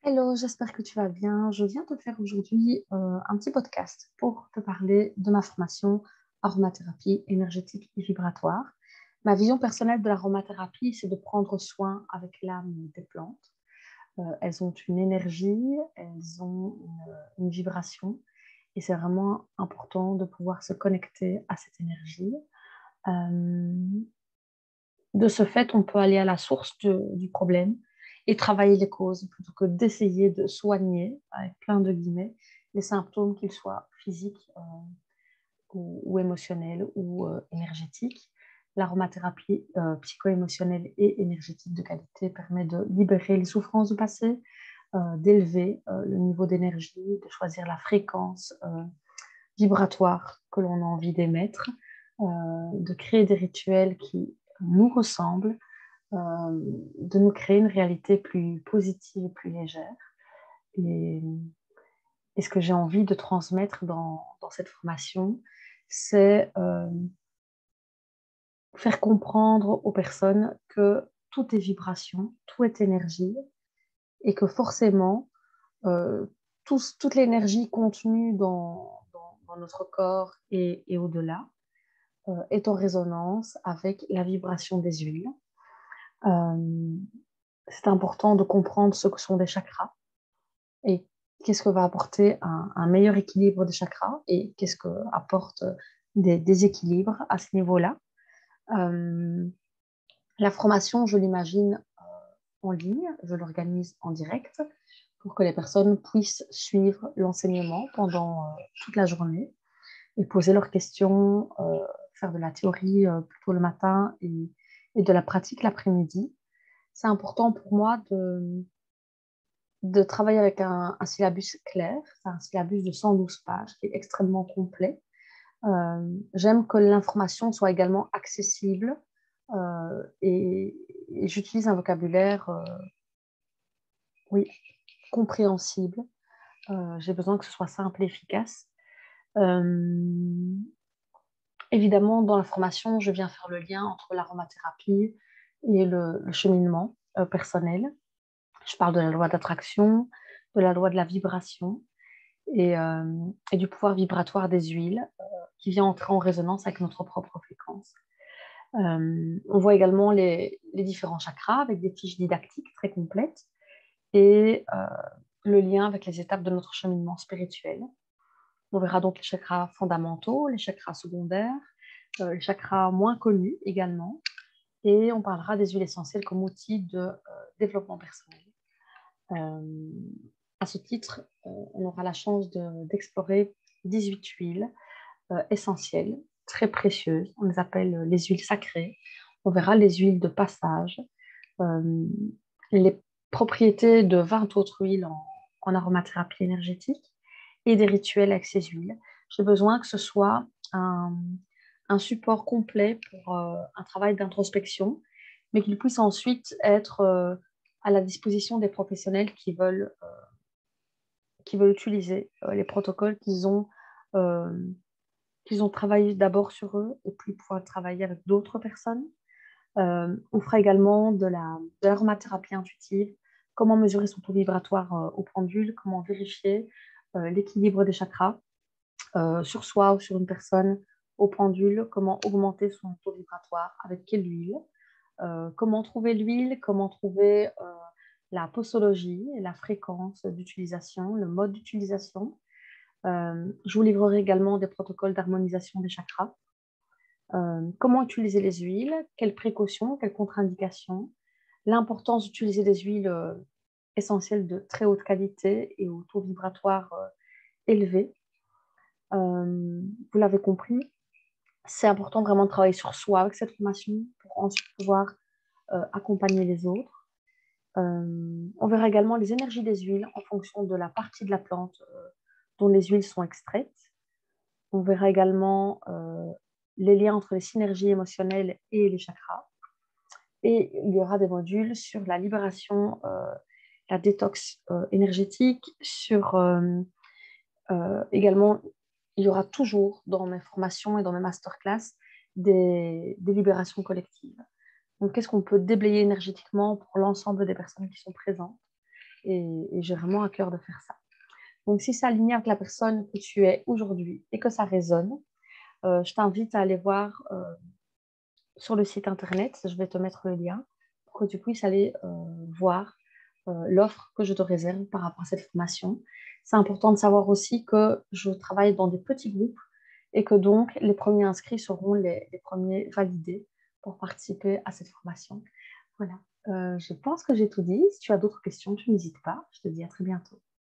Hello, j'espère que tu vas bien. Je viens te faire aujourd'hui un petit podcast pour te parler de ma formation aromathérapie énergétique et vibratoire. Ma vision personnelle de l'aromathérapie, c'est de prendre soin avec l'âme des plantes. Elles ont une énergie, elles ont une vibration et c'est vraiment important de pouvoir se connecter à cette énergie. Euh, de ce fait, on peut aller à la source du problème et travailler les causes plutôt que d'essayer de soigner, avec plein de guillemets, les symptômes, qu'ils soient physiques ou émotionnels ou énergétiques. L'aromathérapie psycho-émotionnelle et énergétique de qualité permet de libérer les souffrances du passé, d'élever le niveau d'énergie, de choisir la fréquence vibratoire que l'on a envie d'émettre, de créer des rituels qui nous ressemblent, de nous créer une réalité plus positive et plus légère. Et, et ce que j'ai envie de transmettre dans cette formation, c'est faire comprendre aux personnes que tout est vibration, tout est énergie, et que forcément, euh, toute l'énergie contenue dans notre corps et au-delà est en résonance avec la vibration des huiles. Euh, c'est important de comprendre ce que sont des chakras et qu'est-ce que va apporter un meilleur équilibre des chakras et qu'est-ce que apporte des déséquilibres à ce niveau-là. Euh, la formation, je l'imagine en ligne, je l'organise en direct pour que les personnes puissent suivre l'enseignement pendant toute la journée et poser leurs questions, faire de la théorie plutôt le matin et de la pratique l'après-midi. C'est important pour moi de travailler avec syllabus clair. C'est un syllabus de 112 pages qui est extrêmement complet. J'aime que l'information soit également accessible et j'utilise un vocabulaire oui, compréhensible. J'ai besoin que ce soit simple et efficace. Euh, Évidemment, dans la formation, je viens faire le lien entre l'aromathérapie et le cheminement personnel. Je parle de la loi d'attraction, de la loi de la vibration et du pouvoir vibratoire des huiles qui vient entrer en résonance avec notre propre fréquence. On voit également les différents chakras avec des fiches didactiques très complètes et le lien avec les étapes de notre cheminement spirituel. On verra donc les chakras fondamentaux, les chakras secondaires, les chakras moins connus également, et on parlera des huiles essentielles comme outil de développement personnel. Euh, à ce titre, on aura la chance d'explorer 18 huiles essentielles, très précieuses. On les appelle les huiles sacrées. On verra les huiles de passage, euh, les propriétés de 20 autres huiles en aromathérapie énergétique et des rituels avec ces huiles. J'ai besoin que ce soit un support complet pour un travail d'introspection, mais qu'il puisse ensuite être à la disposition des professionnels qui veulent utiliser les protocoles euh, qu'ils ont travaillé d'abord sur eux et puis pouvoir travailler avec d'autres personnes. On fera également de l'aromathérapie intuitive, comment mesurer son taux vibratoire au pendule, comment vérifier l'équilibre des chakras sur soi ou sur une personne au pendule, comment augmenter son taux vibratoire, avec quelle huile, comment trouver l'huile, comment trouver la posologie, la fréquence d'utilisation, le mode d'utilisation. Je vous livrerai également des protocoles d'harmonisation des chakras. Comment utiliser les huiles, quelles précautions, quelles contre-indications, l'importance d'utiliser des huiles essentielles de très haute qualité et au taux vibratoire élevé. Vous l'avez compris, c'est important vraiment de travailler sur soi avec cette formation pour ensuite pouvoir accompagner les autres. On verra également les énergies des huiles en fonction de la partie de la plante dont les huiles sont extraites. On verra également les liens entre les synergies émotionnelles et les chakras. Et il y aura des modules sur la libération, la détox énergétique, sur également, il y aura toujours dans mes formations et dans mes masterclass des libérations collectives. Donc, qu'est-ce qu'on peut déblayer énergétiquement pour l'ensemble des personnes qui sont présentes? et j'ai vraiment à cœur de faire ça. Donc, si ça aligne avec la personne que tu es aujourd'hui et que ça résonne, je t'invite à aller voir sur le site internet. Je vais te mettre le lien pour que tu puisses aller voir l'offre que je te réserve par rapport à cette formation. C'est important de savoir aussi que je travaille dans des petits groupes et que donc les premiers inscrits seront les premiers validés pour participer à cette formation. Voilà. Je pense que j'ai tout dit. Si tu as d'autres questions, tu n'hésites pas. Je te dis à très bientôt.